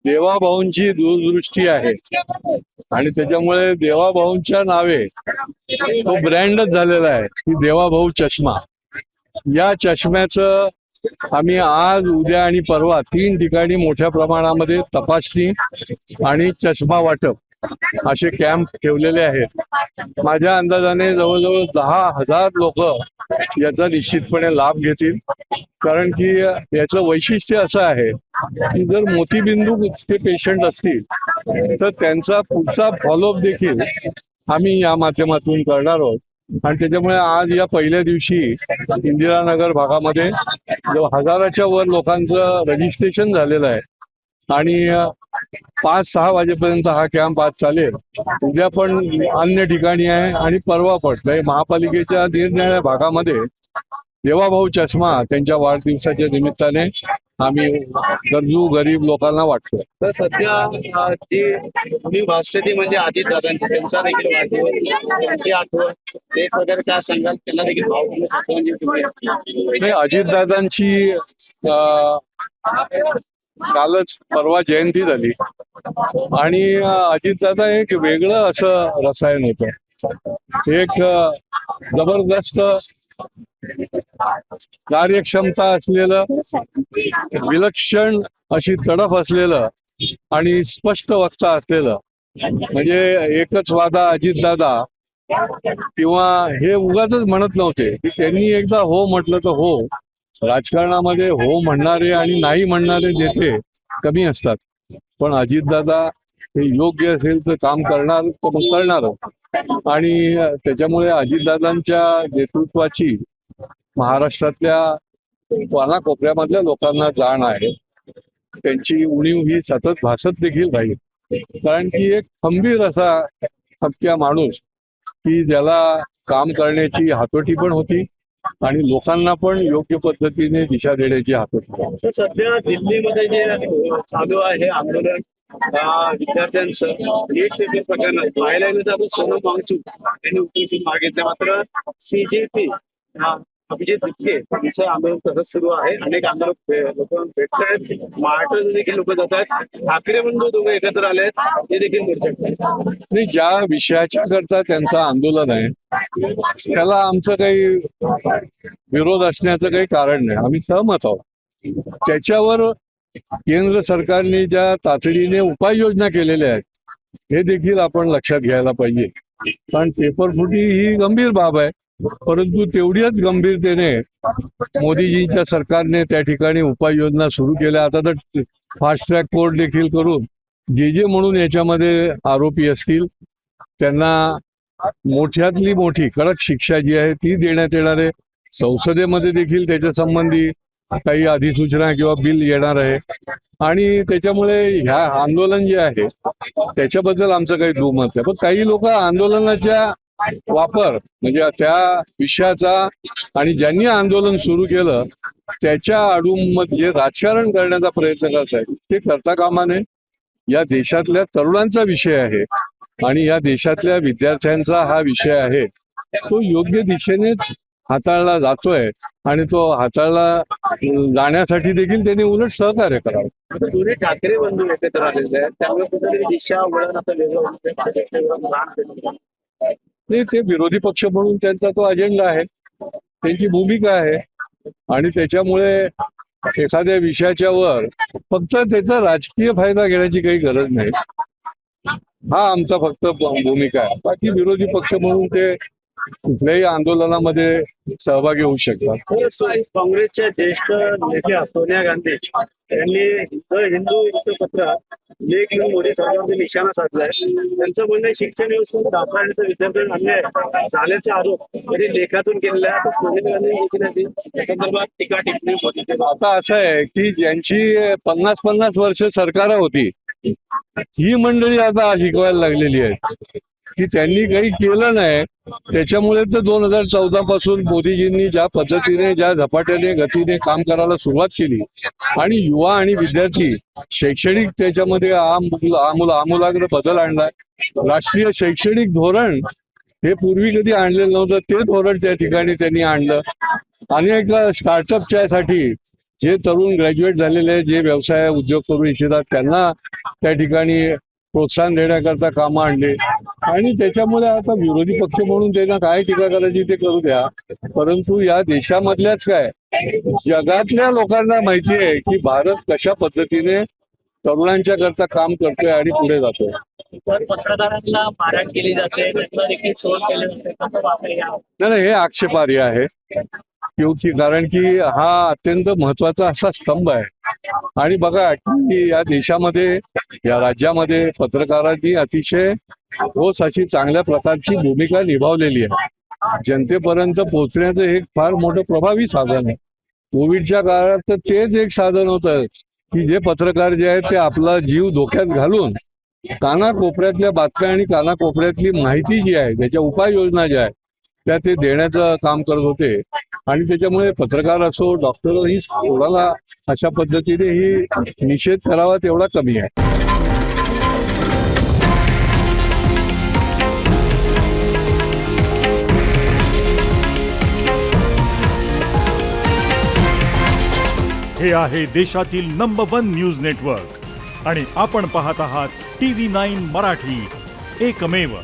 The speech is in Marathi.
देवाभाऊंची दूरदृष्टी आहे आणि त्याच्यामुळे देवाभाऊंच्या नावे तो ब्रँडच झालेला आहे की देवाभाऊ चष्मा. या चष्म्याचं आम्ही आज उद्या आणि परवा 3 ठिकाणी मोठ्या प्रमाणामध्ये तपासणी आणि चष्मा वाटप असे कॅम्प ठेवलेले आहेत. माझ्या अंदाजाने जवळजवळ 10,000 लोक याचा निश्चितपणे लाभ घेतील. कारण की याचं वैशिष्ट्य असं आहे की जर मोतीबिंदूचे पेशंट असतील तर त्यांचा पुढचा फॉलोअप देखील आम्ही या माध्यमातून करणार आहोत. आणि त्याच्यामुळे आज या पहिल्या दिवशी इंदिरानगर भागामध्ये हजाराच्या वर लोकांचं रजिस्ट्रेशन झालेलं आहे आणि 5-6 वाजेपर्यंत हा कॅम्प आज चालेल. उद्या पण अन्य ठिकाणी आहे आणि परवा पण महापालिकेच्या निरनिराळ्या भागामध्ये देवाभाऊ चष्मा त्यांच्या वाढदिवसाच्या निमित्ताने आम्ही गरजू गरीब लोकांना वाटतो. तर सध्या जी मी भासते ती म्हणजे अजितदादांची त्यांचा देखील वाढदिवस त्यांची आठवण डेट वगैरे काय सांगाल त्यांना देखील नाही, अजितदादांची कालच परवा जयंती झाली आणि अजितदादा एक वेगळं असं रसायन होतं. एक जबरदस्त कार्यक्षमता असलेलं, विलक्षण अशी तडफ असलेलं आणि स्पष्ट वक्ता असलेलं, म्हणजे एकच वादा अजितदादा किंवा हे उगाचच म्हणत नव्हते की त्यांनी एकदा हो म्हटलं तर हो. राजकारणामध्ये हो म्हणणारे आणि नाही म्हणणारे नेते कमी असतात, पण अजितदादा हे योग्य असेल तर काम करणार तर मग करणार. आणि त्याच्यामुळे अजितदादांच्या नेतृत्वाची महाराष्ट्रातल्या कानाकोपऱ्यामधल्या लोकांना जाण आहे. त्यांची उणीव ही सतत भासत देखील राहील. कारण की एक खंबीर असा हत्या माणूस की ज्याला काम करण्याची हातोटी पण होती आणि लोकांना पण योग्य पद्धतीने दिशा देण्याची हातोटी. सध्या दिल्लीमध्ये जे चालू आहे आंदोलन विद्यार्थ्यांचं नीट पेपर प्रकरण पाहायला गेलं तर आपण सोनम वांगचूक यांनी उपोषण मागितले. मात्र CJP अभिजित विखे यांचं आंदोलन तसंच सुरू आहे. अनेक आंदोलक लोक भेटत आहेत. महाराष्ट्रात देखील लोक जात आहेत. ठाकरे बंधू दोघे एकत्र आले आहेत ते देखील मोर्चा. नाही, ज्या विषयाच्या करता त्यांचं आंदोलन आहे त्याला आमचं काही विरोध असण्याचं काही कारण नाही. आम्ही सहमत आहोत. त्याच्यावर केंद्र सरकारने ज्या तातडीने उपाययोजना केलेल्या आहेत हे देखील आपण लक्षात घ्यायला पाहिजे. कारण पेपरफुटी ही गंभीर बाब आहे, परंतु तेवढ्याच गंभीरतेने मोदीजींच्या सरकारने त्या ठिकाणी उपाययोजना सुरू केल्या. आता तर फास्ट ट्रॅक कोर्ट देखील करून जे म्हणून याच्यामध्ये आरोपी असतील त्यांना मोठ्यातली मोठी कडक शिक्षा जी आहे ती देण्यात येणार आहे. संसदेमध्ये देखील त्याच्या संबंधी काही अधिसूचना किंवा बिल येणार आहे आणि त्याच्यामुळे ह्या आंदोलन जे आहे त्याच्याबद्दल आमचं काही दुमत आहे. पण काही लोक आंदोलनाच्या वापर म्हणजे त्या विषयाचा आणि ज्यांनी आंदोलन सुरू केलं त्याच्या आडूमध्ये राजकारण करण्याचा प्रयत्न करत आहेत. ते करता कामा नये. या देशातल्या तरुणांचा विषय आहे आणि या देशातल्या विद्यार्थ्यांचा हा विषय आहे. तो योग्य दिशेनेच हाताळला जातोय आणि तो हाताळला जाण्यासाठी देखील त्यांनी उलट सहकार्य करावं. दोन्ही ठाकरे बंधू एकत्र आलेले आहेत त्यामुळे कुठेतरी दिशा वळण आता वेगळं नाही, ते विरोधी पक्ष म्हणून त्यांचा तो अजेंडा आहे, त्यांची भूमिका आहे आणि त्याच्यामुळे एखाद्या विषयाच्या वर फक्त त्याचा राजकीय फायदा घेण्याची काही गरज नाही. हा आमचा फक्त भूमिका आहे. बाकी विरोधी पक्ष म्हणून ते कुठल्याही आंदोलनामध्ये सहभागी होऊ शकतात. काँग्रेसच्या ज्येष्ठ नेत्या सोनिया गांधी यांनी हिंदू वृत्तपत्र लेख घेऊन मोदी सरकारचा निशाणा साधलाय. त्यांचं म्हणणं शिक्षण व्यवस्थेत ढासळण्याचा विद्यार्थ्यांना अन्याय झाल्याचा आरोप म्हणजे लेखातून केलेला आहे. सोनिया गांधी या संदर्भात टीका टिप्पणी होती. आता असं आहे की ज्यांची 50-50 वर्ष सरकार होती ही मंडळी आता शिकवायला लागलेली आहे की त्यांनी काही केलं नाही. त्याच्यामुळे तर 2014 पासून मोदीजींनी ज्या पद्धतीने ज्या झपाट्याने गतीने काम करायला सुरुवात केली आणि युवा आणि विद्यार्थी शैक्षणिक त्याच्यामध्ये आमूलाग्र बदल आणलाय. राष्ट्रीय शैक्षणिक धोरण हे पूर्वी कधी आणलेलं नव्हतं, ते धोरण त्या ठिकाणी त्यांनी आणलं. अनेक स्टार्टअपच्या साठी जे तरुण ग्रॅज्युएट झालेले जे व्यवसाय उद्योग करू इच्छितात त्यांना त्या ठिकाणी प्रोत्साहन देण्याकरता कामं आणले आणि त्याच्यामुळे आता विरोधी पक्ष म्हणून त्यांना काय टीका करायची ते करू द्या. परंतु या देशामधल्याच काय जगातल्या लोकांना माहिती आहे की भारत कशा पद्धतीने तरुणांच्या करता काम करतोय आणि पुढे जातोय. तर पत्रकारांना मारहाण केली जाते, त्यांना देखील ट्रोल केले जाते, कसं वाटतं या? नाही, हे आक्षेपार्ह आहे क्योंकि कारण की हा अत्यंत महत्वाचा असा स्तंभ आहे आणि बघा की या देशामध्ये या राज्यामध्ये पत्रकारांनी अतिशय ठोस अशी चांगल्या प्रकारची भूमिका निभावलेली आहे. जनतेपर्यंत पोहोचण्याचं एक फार मोठं प्रभावी साधन आहे. कोविडच्या काळात तर तेच एक साधन होतं की जे पत्रकार जे आहेत ते आपला जीव धोक्यात घालून कानाकोपऱ्यातल्या बातम्या आणि कानाकोपऱ्यातली माहिती जी आहे त्याच्या उपाययोजना ज्या आहेत त्या ते देण्याचं काम करत होते आणि त्याच्यामुळे पत्रकार असो डॉक्टर ही कोणाला अशा पद्धतीने ही निषेध करावा तेवढा कमी आहे. हे आहे देशातील नंबर 1 न्यूज नेटवर्क आणि आपण पाहत आहात TV9 मराठी, एकमेव.